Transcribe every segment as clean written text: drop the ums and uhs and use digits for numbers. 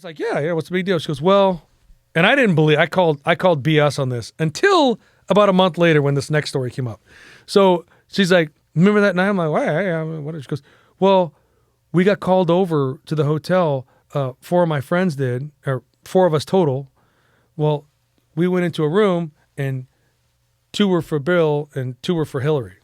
like, yeah, what's the big deal? She goes, well, and I didn't believe, I called BS on this until about a month later when this next story came up. So she's like, remember that night? I'm like, why? What? She goes, well, we got called over to the hotel. 4 of my friends did, or 4 of us total. Well, we went into a room and 2 were for Bill and 2 were for Hilary.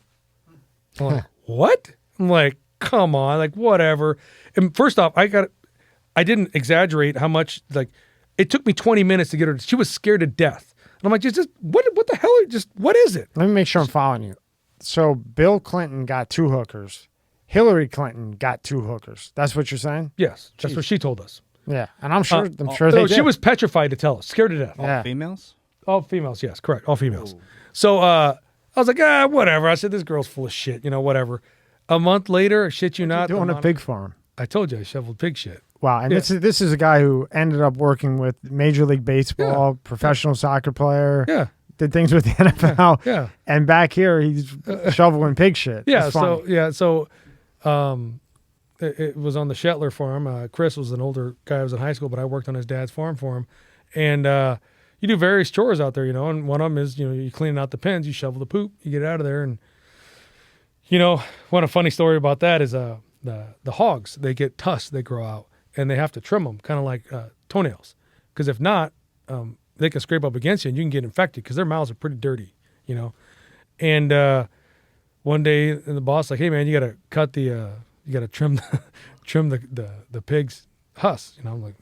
I'm like, what? I'm like, come on, like whatever. And first off, I didn't exaggerate how much, like, it took me 20 minutes to get her. She was scared to death. And I'm like, just what the hell? Just what is it? Let me make sure I'm following you. So Bill Clinton got 2 hookers. Hilary Clinton got 2 hookers. That's what you're saying? Yes, that's what she told us. Yeah, and I'm sure they did. She was petrified to tell us, scared to death. All females? All females, yes, correct, all females. Ooh. So I was like, whatever. I said, this girl's full of shit, whatever. A month later, shit you not. Doing a pig farm. I told you I shoveled pig shit. Wow, and this is a guy who ended up working with Major League Baseball, professional soccer player. Yeah. Did things with the NFL. Yeah. And back here, he's shoveling pig shit. Yeah, so it was on the Shetler farm. Chris was an older guy who was in high school, but I worked on his dad's farm for him. And you do various chores out there, and one of them is, you clean out the pens, you shovel the poop, you get it out of there. And, one funny story about that is the hogs, they get tusks, they grow out, and they have to trim them, kind of like toenails. Because if not, they can scrape up against you and you can get infected because their mouths are pretty dirty, And one day, the boss like, hey man, you gotta cut you gotta trim the pig's husks. I'm like,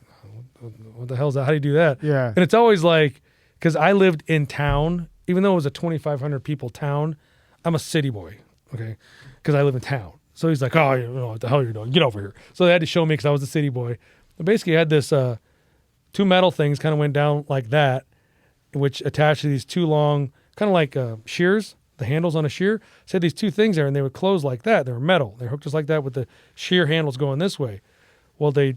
what the hell is that? How do you do that? Yeah. And it's always like, because I lived in town, even though it was a 2,500 people town, I'm a city boy, okay? Because I live in town. So he's like, oh, you know what the hell you're doing? Get over here. So they had to show me because I was a city boy. But basically, I had this 2 metal things kind of went down like that, which attached to these 2 long, kind of like shears, the handles on a shear. So I had these 2 things there, and they would close like that. They were metal. They were hooked just like that with the shear handles going this way. Well, they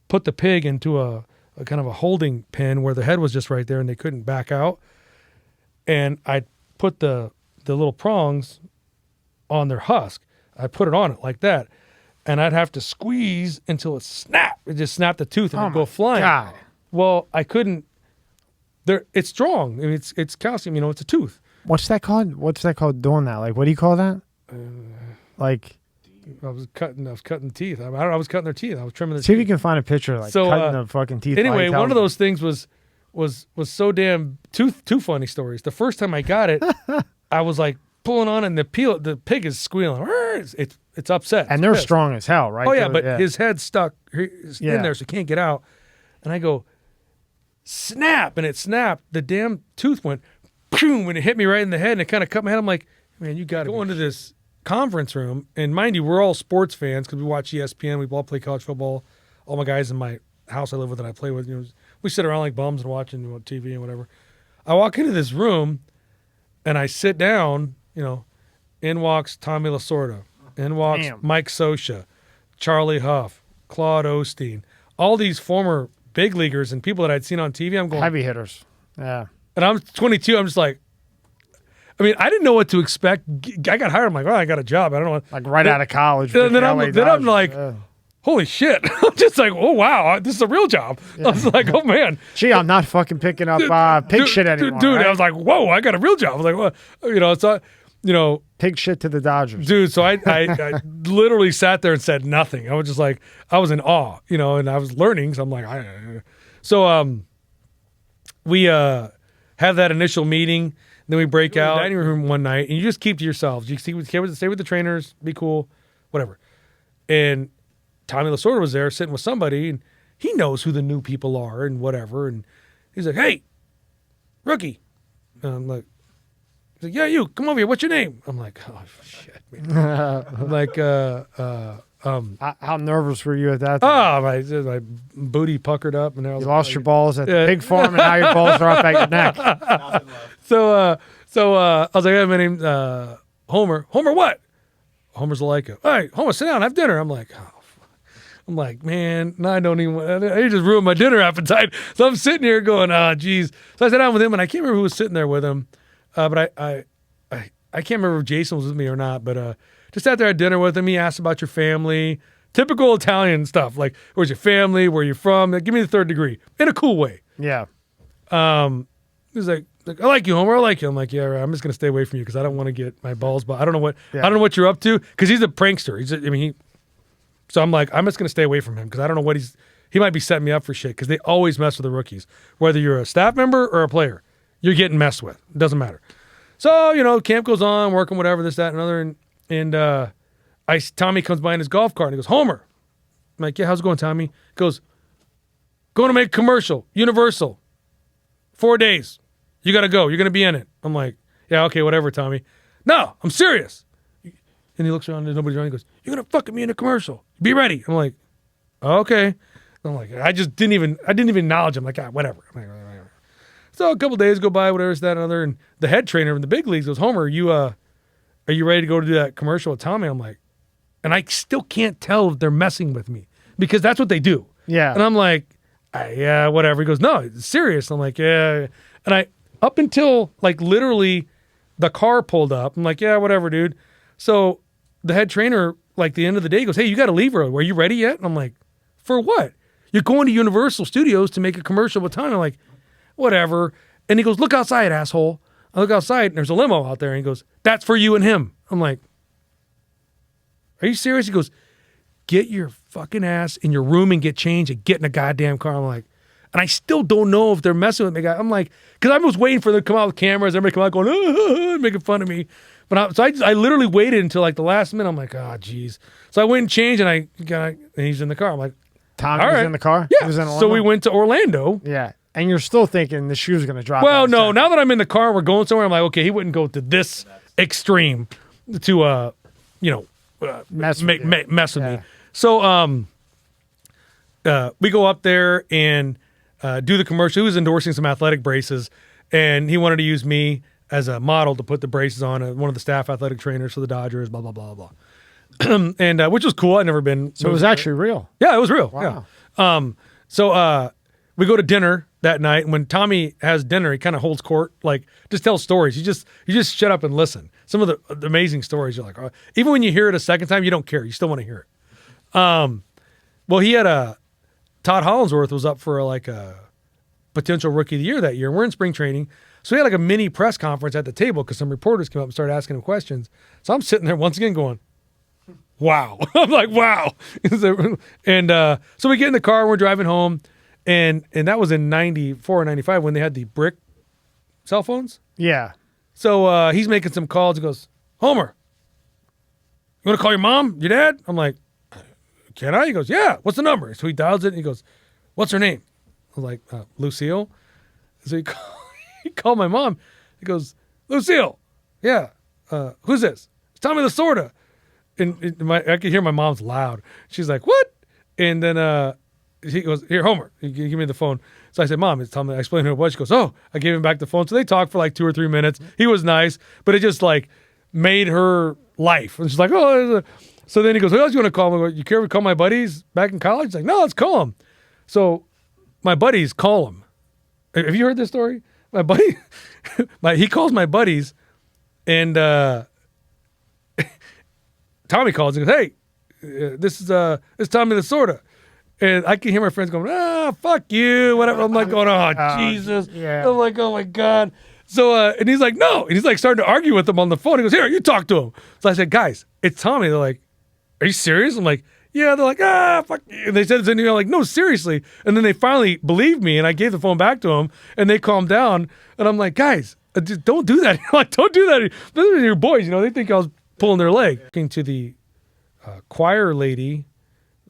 put the pig into a kind of a holding pen where the head was just right there, and they couldn't back out. And I put the little prongs on their husk. I put it on it like that. And I'd have to squeeze until it snapped. It just snapped the tooth and it'd go flying. God. Well, I couldn't. It's strong. I mean, it's calcium. It's a tooth. What's that called? What's that called doing that? Like, what do you call that? Like, I was cutting teeth. I was cutting their teeth. I was trimming their teeth. See if you can find a picture like cutting the fucking teeth. Anyway, one of those things was so damn two funny stories. The first time I got it, I was like pulling on it and the pig is squealing. It's upset. And they're strong as hell, right? Oh yeah, but his head's stuck in there, so he can't get out. And I go, snap, and it snapped. The damn tooth went, boom, and it hit me right in the head, and it kind of cut my head. I'm like, man, you got to go into this conference room. And mind you, we're all sports fans because we watch ESPN. We all play college football. All my guys in my house I live with and I play with, we sit around like bums and watching TV and whatever. I walk into this room, and I sit down. In walks Tommy Lasorda. In walks Mike Scioscia, Charlie Huff, Claude Osteen, all these former big leaguers and people that I'd seen on TV. I'm going heavy hitters. Yeah. And I'm 22. I'm just like, I didn't know what to expect. I got hired. I'm like, I got a job. I don't know. Like right out of college. Then I'm like, holy shit. I'm just like, oh, wow, this is a real job. Yeah. I was like, oh, man. Gee, I'm not fucking picking up pig shit anymore. Dude, right? I was like, whoa, I got a real job. I was like, well, it's pig shit to the Dodgers. Dude, so I literally sat there and said nothing. I was just like, I was in awe, and I was learning. So I'm like, we have that initial meeting. Then we break out in the dining room one night, and you just keep to yourselves. You stay with the trainers, be cool, whatever. And Tommy Lasorda was there sitting with somebody, and he knows who the new people are and whatever. And he's like, hey, rookie. And I'm like, he's like, yeah, you, come over here. What's your name? I'm like, oh, shit, man. I'm like, how nervous were you at that time? Oh, my booty puckered up. And you lost your balls at the pig farm, and now your balls are up at your neck. So I was like, hey, my name's Homer. Homer what? Homer Zulaica. All right, Homer, sit down, have dinner. I'm like, oh. I'm like, man, no, I don't even. I just ruined my dinner appetite. So I'm sitting here going, geez. So I sat down with him, and I can't remember who was sitting there with him, but I can't remember if Jason was with me or not. But just sat there at dinner with him. He asked about your family, typical Italian stuff. Like, where's your family? Where you from? Like, give me the third degree in a cool way. Yeah. He's like, I like you, Homer. I like you. I'm like, yeah, right. I'm just gonna stay away from you because I don't want to get my balls. But I don't know what you're up to because he's a prankster. So I'm like, I'm just gonna stay away from him because I don't know what he might be setting me up for shit because they always mess with the rookies. Whether you're a staff member or a player, you're getting messed with. It doesn't matter. So, camp goes on, working, whatever, this, that, and other. And Tommy comes by in his golf cart and he goes, Homer. I'm like, yeah, how's it going, Tommy? He goes, going to make a commercial, Universal. 4 days. You got to go. You're going to be in it. I'm like, yeah, okay, whatever, Tommy. No, I'm serious. And he looks around, there's nobody around. He goes, you're going to fucking be in a commercial. Be ready. I'm like, okay. I'm like, I didn't even acknowledge him. Like, whatever. I'm like, whatever. So a couple days go by, whatever, this, that, and other. And the head trainer in the big leagues goes, Homer, are you ready to go to do that commercial with Tommy? I'm like, and I still can't tell if they're messing with me because that's what they do. Yeah. And I'm like, yeah, whatever. He goes, no, it's serious. I'm like, yeah. And up until like literally the car pulled up, I'm like, yeah, whatever, dude. So the head trainer, like the end of the day, goes, hey, you got to leave early. Are you ready yet? And I'm like, for what? You're going to Universal Studios to make a commercial with Tommy. I'm like, whatever. And he goes, look outside, asshole. I look outside and there's a limo out there. And he goes, that's for you and him. I'm like, are you serious? He goes, get your fucking ass in your room and get changed and get in a goddamn car. I'm like, and I still don't know if they're messing with me. I'm like, because I was waiting for them to come out with cameras. Everybody come out going, making fun of me. But I literally waited until like the last minute. I'm like, geez. So I went and changed and and he's in the car. I'm like, Tommy was in the car? Yeah. He was in a so limo? we went to Orlando. Yeah. And you're still thinking the shoe's going to drop. Well, no. Now that I'm in the car and we're going somewhere, I'm like, okay, he wouldn't go to this extreme to, mess with me. So we go up there and do the commercial. He was endorsing some athletic braces, and he wanted to use me as a model to put the braces on. One of the staff athletic trainers for the Dodgers, blah, blah, blah, blah. And which was cool. I'd never been. So it was actually real. Yeah, it was real. Wow. Yeah. So we go to dinner that night, and when Tommy has dinner, he kind of holds court, like just tells stories. You just shut up and listen. Some of the amazing stories, you're like, even when you hear it a second time, you don't care. You still want to hear it. Well, he had Todd Hollinsworth was up for like a potential rookie of the year that year. And we're in spring training. So we had like a mini press conference at the table because some reporters came up and started asking him questions. So I'm sitting there once again going, wow. I'm like, wow. And so we get in the car and we're driving home. And that was in 94 or 95 when they had the brick cell phones. Yeah. So he's making some calls. He goes, Homer, you want to call your mom, your dad? I'm like, can I? He goes, yeah. What's the number? So he dials it and he goes, what's her name? I was like, Lucille. So he called my mom. He goes, Lucille. Yeah. Who's this? It's Tommy Lasorda. And I could hear my mom's loud. She's like, what? And then he goes, here, Homer, give me the phone. So I said, Mom, it's Tommy. I explained who it was. She goes, oh, I gave him back the phone. So they talked for like 2 or 3 minutes. He was nice, but it just like made her life. And she's like, oh. So then he goes, who else you want to call? You care if we call my buddies back in college? He's like, no, let's call him. So my buddies call him. Have you heard this story? My buddy, he calls my buddies, and Tommy calls and goes, hey, this is Tommy Lasorda. And I can hear my friends going, fuck you, whatever. I'm like going, Jesus. Yeah. I'm like, oh my God. So, and he's like, no. And he's like starting to argue with them on the phone. He goes, here, you talk to him. So I said, guys, it's Tommy. They're like, are you serious? I'm like, yeah. They're like, fuck you. And they said it's in here. I'm like, no, seriously. And then they finally believed me and I gave the phone back to him and they calmed down. And I'm like, guys, just don't do that. Like, don't do that. Those are your boys. They think I was pulling their leg. Talking to the choir lady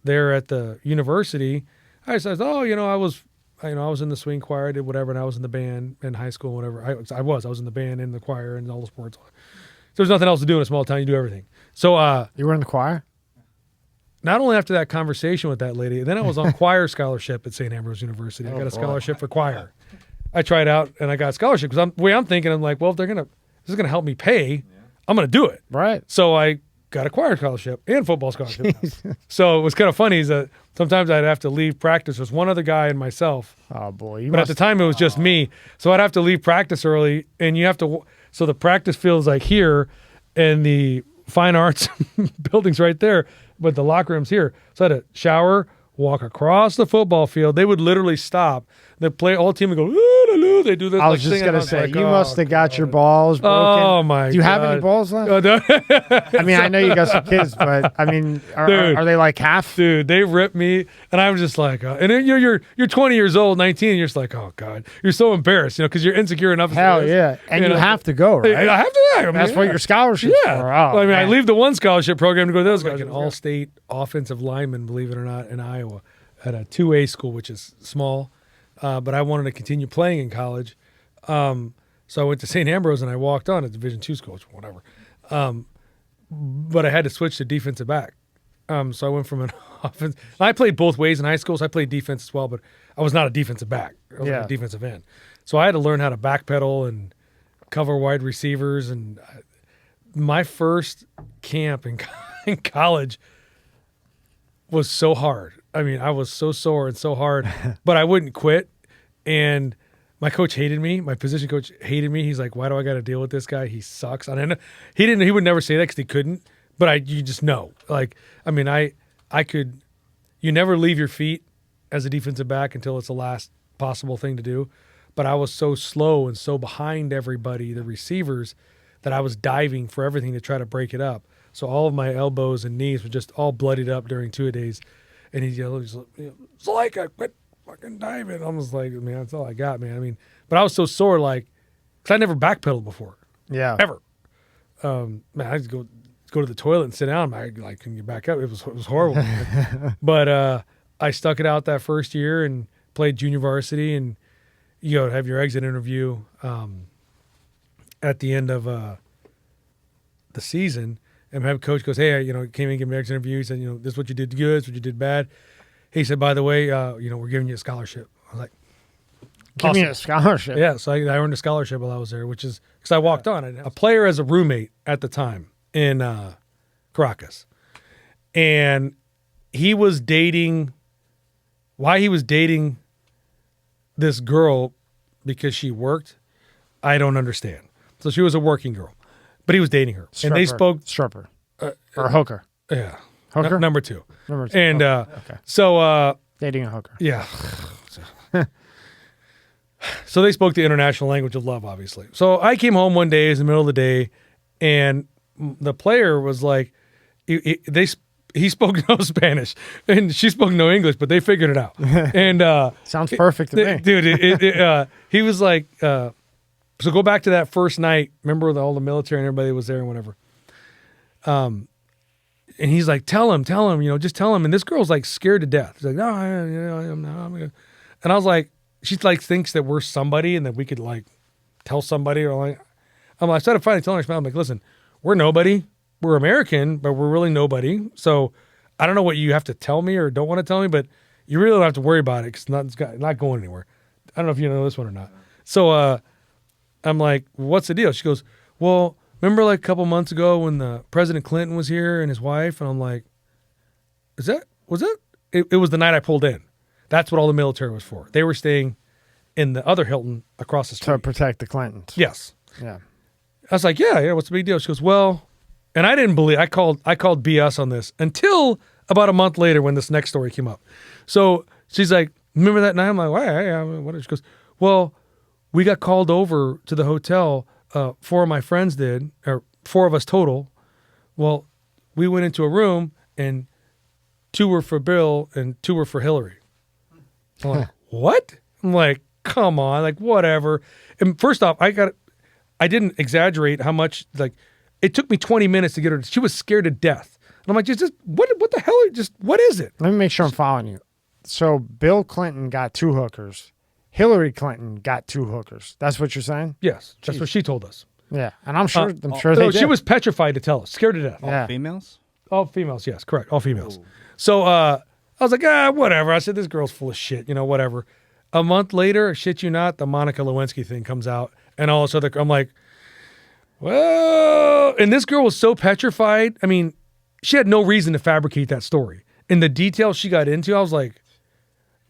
there at the university, I said, oh, I was in the swing choir, I did whatever, and I was in the band in high school, whatever. I was in the band and the choir and all the sports. There's nothing else to do in a small town. You do everything. So you were in the choir? Not only after that conversation with that lady, then I was on choir scholarship at St. Ambrose University. I got a scholarship for choir. I tried out and I got a scholarship because I'm like, well, if this is gonna help me pay, I'm gonna do it. Right. So I got a choir scholarship and football scholarship. So it was kind of funny is that sometimes I'd have to leave practice. There's one other guy and myself. Oh boy! But at the time it was just me, so I'd have to leave practice early, and you have to. So the practice field is like here, and the fine arts buildings right there, but the locker room's here. So I had to shower, walk across the football field. They would literally stop. The whole team would go, "Ooh, they do this. I was just going to say, you must have got your balls broken. Oh, my God. Do you have any balls left? I mean, I know you got some kids, but I mean, are they like half? Dude, they ripped me, and I'm just like, and then you're 20 years old, 19, and you're just like, oh God, you're so embarrassed, because you're insecure enough. Hell yeah, and you have to go, right? I have to. I mean, that's what your scholarship. Yeah, for. Oh, I mean, man. I leave the one scholarship program to go to those guys. Like an all-state offensive lineman, believe it or not, in Iowa, at a 2A school, which is small, but I wanted to continue playing in college. So I went to St. Ambrose and I walked on at Division II school, whatever. But I had to switch to defensive back. So I went from an offense. I played both ways in high school, so I played defense as well, but I was not a defensive back. I was a defensive end. So I had to learn how to backpedal and cover wide receivers. And my first camp in college was so hard. I mean, I was so sore and so hard, but I wouldn't quit. And my coach hated me. My position coach hated me. He's like, "Why do I got to deal with this guy? He sucks." And he would never say that because he couldn't. But you just know. Like, I mean, I could. You never leave your feet as a defensive back until it's the last possible thing to do. But I was so slow and so behind everybody, the receivers, that I was diving for everything to try to break it up. So all of my elbows and knees were just all bloodied up during 2-a-days. And he's yelling, "Zulaica, quit fucking diving." I was like, man, that's all I got, man. I mean, but I was so sore, like, because I never backpedaled before. Yeah. Ever. Man, I just go to the toilet and sit down. I couldn't get back up. It was horrible. But I stuck it out that first year and played junior varsity, and you have your exit interview at the end of the season. And my head coach goes, "Hey, came in and gave me an exit interview." He said, "This is what you did good, this is what you did bad." He said, "By the way, we're giving you a scholarship." I was like, "Give me a scholarship?" Yeah, so I earned a scholarship while I was there, which is because I walked on. I had a player as a roommate at the time in Caracas. And he was dating, why he was dating this girl because she worked, I don't understand. So she was a working girl, but he was dating her. Stripper. And they spoke. Stripper. Or hooker. Yeah. Hooker? Number two. Number two. And okay. So. Dating a hooker. Yeah. So they spoke the international language of love, obviously. So I came home one day, it was in the middle of the day, and the player was like, he spoke no Spanish, and she spoke no English, but they figured it out. And sounds perfect to me, dude. He was like, so go back to that first night. Remember all the military and everybody was there and whatever. And he's like, tell him, just tell him. And this girl's like scared to death. She's like, no, I'm not. And I was like, she like thinks that we're somebody and that we could like tell somebody or like, I started finally telling her, I'm like, listen, we're nobody. We're American, but we're really nobody. So I don't know what you have to tell me or don't want to tell me, but you really don't have to worry about it because it's not going anywhere. I don't know if you know this one or not. So I'm like, what's the deal? She goes, well, remember like a couple months ago when the President Clinton was here and his wife? And I'm like, was it? It was the night I pulled in. That's what all the military was for. They were staying in the other Hilton across the street. To protect the Clintons. Yes. Yeah. I was like, yeah, what's the big deal? She goes, well, and I didn't believe, I called BS on this until about a month later when this next story came up. So she's like, remember that night? I'm like, why? What? She goes, well, we got called over to the hotel. 4 of my friends did, or 4 of us total. Well, we went into a room and 2 were for Bill and 2 were for Hilary. I'm like, what? I'm like, come on, like whatever. And first off, I didn't exaggerate how much, like, it took me 20 minutes to get her. She was scared to death. And I'm like, just what the hell? Just what is it? Let me make sure I'm following you. So Bill Clinton got 2 hookers. Hilary Clinton got 2 hookers. That's what you're saying? Yes, that's what she told us. Yeah, and I'm sure they did. She was petrified to tell us, scared to death. Yeah. All females? All females, yes, correct, all females. Ooh. So I was like, whatever. I said, this girl's full of shit, whatever. A month later, shit you not, the Monica Lewinsky thing comes out, and all this other. I'm like, well, and this girl was so petrified. I mean, she had no reason to fabricate that story. And the details she got into, I was like,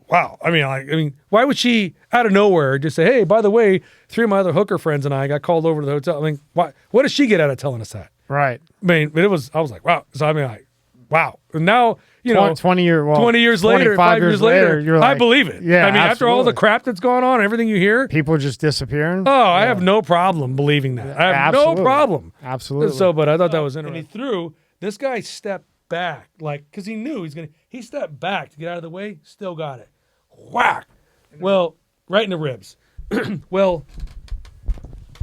wow. I mean, why would she out of nowhere just say, hey, by the way, 3 of my other hooker friends and I got called over to the hotel? I mean, why? What does she get out of telling us that? Right. I mean, but I was like, wow. So I mean, like, wow. And now, 20 years later, 5 years later, you're like, I believe it. Yeah, I mean, after all the absolutely. crap that's gone on, everything you hear, People just disappearing. oh, I have no problem believing that. I have no problem. Absolutely. So, but I thought that was interesting. And he threw. This guy stepped back, like, because he knew he stepped back to get out of the way, still got it. Whack. Well, right in the ribs. Well,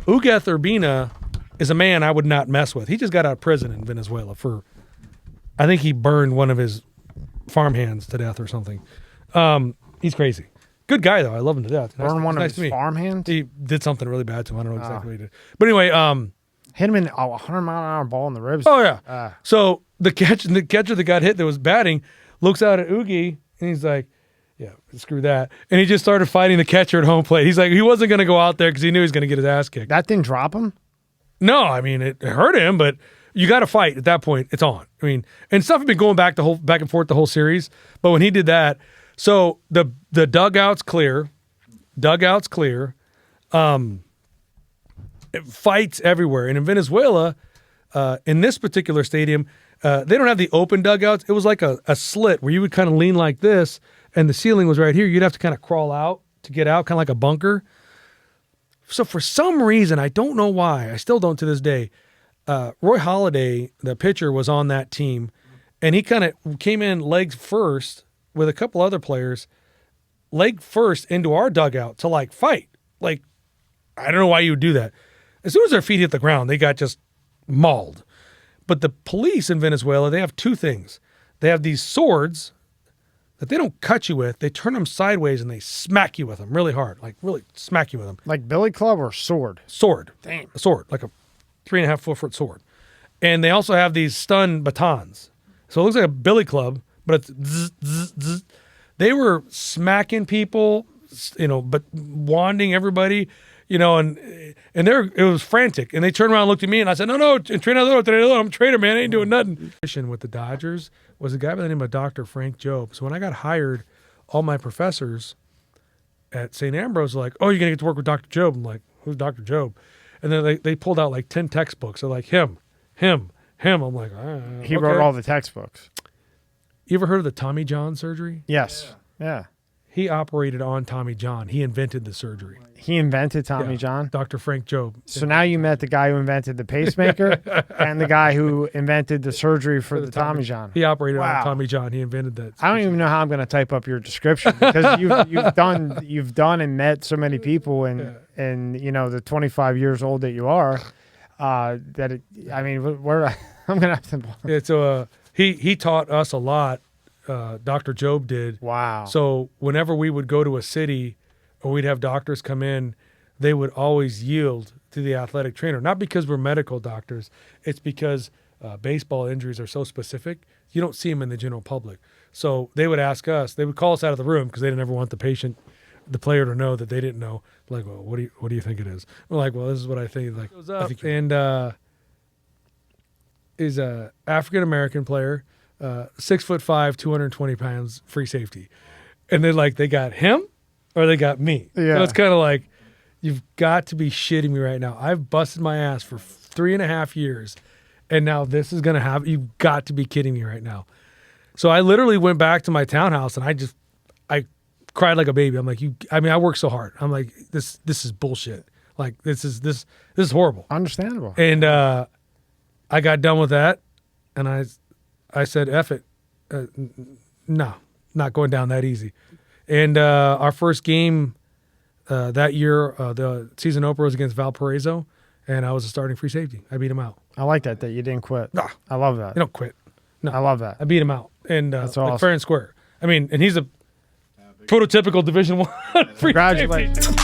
Ugueth Urbina is a man I would not mess with. He just got out of prison in Venezuela for, I think he burned one of his farmhands to death or something. He's crazy. Good guy, though. I love him to death. Burn one nice of to his me. farmhands? He did something really bad to him. I don't know exactly what he did. But anyway, Hit him in a 100-mile-an-hour ball in the ribs. oh, yeah. So the catcher that got hit that was batting looks out at Oogie, and he's like, yeah, screw that. And he just started fighting the catcher at home plate. He's like, he wasn't going to go out there because he knew he was going to get his ass kicked. That didn't drop him? No, I mean, it hurt him, but you got to fight at that point. It's on. I mean, and stuff had been going back and forth the whole series. But when he did that, so the dugout's clear. Fights everywhere. And in Venezuela, in this particular stadium, they don't have the open dugouts. It was like a slit where you would kind of lean like this, and the ceiling was right here. You'd have to kind of crawl out to get out, kind of like a bunker. So for some reason, I don't know why, I still don't to this day, Roy Halladay, the pitcher, was on that team, and he kind of came in legs first with a couple other players, leg first into our dugout to like fight. Like, I don't know why you would do that. As soon as their feet hit the ground, they got just mauled. But the police in Venezuela, they have two things. They have these swords that they don't cut you with. They turn them sideways and they smack you with them really hard, like really smack you with them. Like billy club or sword? Sword. Damn. A sword, like a 3.5 foot sword. And they also have these stun batons. So it looks like a billy club, but it's zzz, zzz, zzz. They were smacking people, but wanding everybody, and it was frantic. And they turned around and looked at me, and I said, no, entrenador, I'm a trader, man. I ain't doing nothing. With the Dodgers was a guy by the name of Dr. Frank Jobe. So when I got hired, all my professors at St. Ambrose were like, oh, you're going to get to work with Dr. Jobe. I'm like, who's Dr. Jobe? And then they pulled out like 10 textbooks. They're like, him. I'm like, He wrote all the textbooks. You ever heard of the Tommy John surgery? Yes. Yeah. He operated on Tommy John. He invented the surgery. He invented Tommy John? Dr. Frank Jobe. So now you met the guy who invented the pacemaker and the guy who invented the surgery for the Tommy John. He operated on Tommy John. He invented that. I don't even know how I'm going to type up your description because you've done and met so many people and the 25 years old that you are where I'm going to have to. Yeah, so he taught us a lot. Dr. Jobe did. Wow. So whenever we would go to a city or we'd have doctors come in, they would always yield to the athletic trainer. Not because we're medical doctors. It's because baseball injuries are so specific. You don't see them in the general public. So they would ask us, they would call us out of the room because they didn't ever want the player to know that they didn't know. Like, well, what do you think it is? We're like, well, this is what I think. Like, goes up and is a African-American player, 6'5", 220 pounds, free safety. And they got him or they got me. Yeah. So it's kind of like, you've got to be shitting me right now. I've busted my ass for 3.5 years. And now this is going to happen. You've got to be kidding me right now. So I literally went back to my townhouse and I cried like a baby. I'm like, I worked so hard. I'm like, this is bullshit. Like, this is horrible. Understandable. And I got done with that. And I said, F it. No, not going down that easy. And our first game that year, the season opener was against Valparaiso, and I was a starting free safety. I beat him out. I like that you didn't quit. Nah, I love that. you don't quit. No, I love that. I beat him out. And That's like awesome. fair and square. I mean, and he's a prototypical Division I free Congratulations. safety.